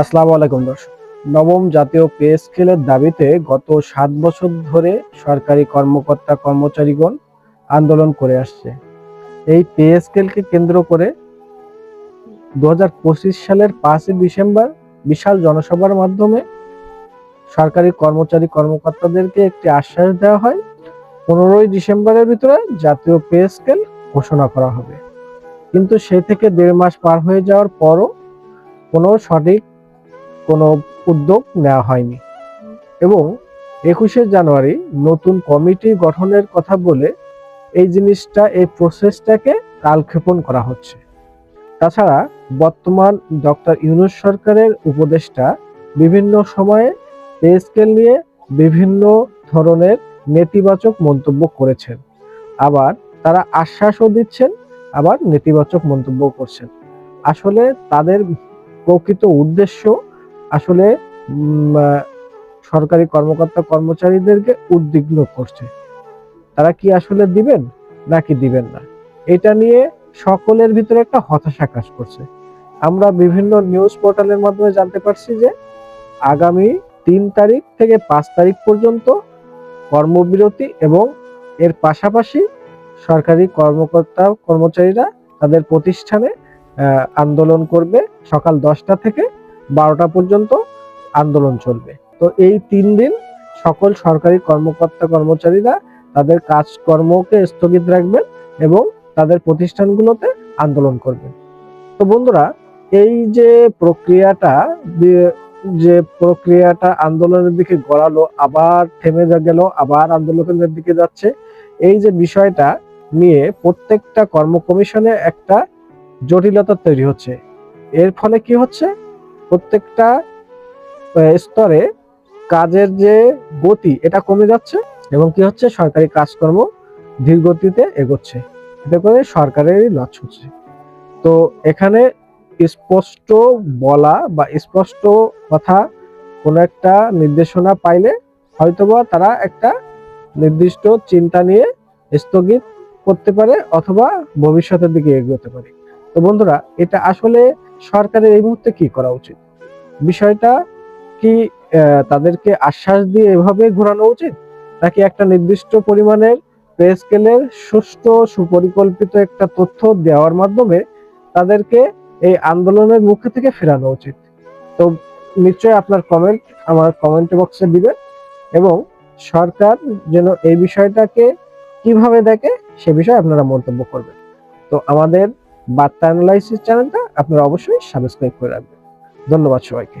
আসসালামু আলাইকুম দর্শক। নবম জাতীয় পে স্কেলের দাবিতে গত ৭ বছর ধরে সরকারি কর্মকর্তা কর্মচারীগণ আন্দোলন করে আসছে। এই পে স্কেলকে কেন্দ্র করে ২০২৫ সালের ৫ই ডিসেম্বর বিশাল জনসভার মাধ্যমে সরকারি কর্মচারী কর্মকর্তাদেরকে একটি আশ্বাস দেওয়া হয়, ১৫ই ডিসেম্বরের ভিতরে জাতীয় পে স্কেল ঘোষণা করা হবে। কিন্তু সে থেকে ১.৫ মাস পার হয়ে যাওয়ার পরও কোনো সঠিক কোনো উদ্যোগ নেওয়া হয়নি এবং ২১শে জানুয়ারি নতুন কমিটি গঠনের কথা বলে এই প্রসেসটাকে কালক্ষেপণ করা হচ্ছে। তাছাড়া বর্তমান ডক্টর ইউনূস সরকারের উপদেষ্টা বিভিন্ন সময়ে পে স্কেল নিয়ে বিভিন্ন ধরনের নেতিবাচক মন্তব্য করেছেন, আবার তারা আশ্বাসও দিচ্ছেন, আবার নেতিবাচক মন্তব্য করছেন। আসলে তাদের প্রকৃত উদ্দেশ্য আসলে সরকারি কর্মকর্তা কর্মচারীদেরকে উদ্বিগ্ন করছে। তারা কি আসলে দিবেন নাকি দিবেন না, এটা নিয়ে সকলের ভিতরে একটা হতাশা কাজ করছে। আমরা বিভিন্ন নিউজ পোর্টালের মাধ্যমে জানতে পারছি যে আগামী ৩ তারিখ থেকে ৫ তারিখ পর্যন্ত কর্মবিরতি এবং এর পাশাপাশি সরকারি কর্মকর্তা কর্মচারীরা তাদের প্রতিষ্ঠানে আন্দোলন করবে। সকাল ১০টা থেকে ১২টা পর্যন্ত আন্দোলন চলবে। তো এই ৩ দিন সকল সরকারি কর্মকর্তা কর্মচারীরা তাদের কাজকর্মকে স্থগিত রাখবেন এবং তাদের প্রতিষ্ঠানগুলোতে আন্দোলন করবেন। তো বন্ধুরা, এই যে প্রক্রিয়াটা আন্দোলনের দিকে গড়ালো, আবার থেমে গেল, আবার আন্দোলনের দিকে যাচ্ছে, এই যে বিষয়টা নিয়ে প্রত্যেকটা কর্ম কমিশনে একটা জটিলতা তৈরি হচ্ছে। এর ফলে কি হচ্ছে, প্রত্যেকটা স্তরে কাজের যে গতি এটা কমে যাচ্ছে এবং কি হচ্ছে, সরকারি কাজকর্ম ধীর গতিতে এগোচ্ছে, এতে করে সরকারেরই লস হচ্ছে। তো এখানে স্পষ্ট বলা বা স্পষ্ট কথা কোনো একটা নির্দেশনা পাইলে হয়তোবা তারা একটা নির্দিষ্ট চিন্তা নিয়ে স্থগিত করতে পারে অথবা ভবিষ্যতের দিকে এগোতে পারে। তো বন্ধুরা, এটা আসলে সরকারের এই মুহূর্তে কি করা উচিত? বিষয়টা কি তাদেরকে আশ্বাস দিয়ে এভাবে ঘোরানো উচিত, নাকি একটা নির্দিষ্ট পরিমাণের পে স্কেলের সুষ্ঠু সুপরিকল্পিত একটা তথ্য দেওয়ার মাধ্যমে তাদেরকে এই আন্দোলনের মুখে থেকে ফেরানো উচিত? তো নিশ্চয়ই আপনার কমেন্ট আমার কমেন্ট বক্সে দিবেন এবং সরকার যেন এই বিষয়টাকে কিভাবে দেখে সে বিষয়ে আপনারা মন্তব্য করবেন। তো আমাদের বার্তা অ্যানালাইসিস চ্যানেলটা আপনারা অবশ্যই সাবস্ক্রাইব করে রাখবেন। ধন্যবাদ সবাইকে।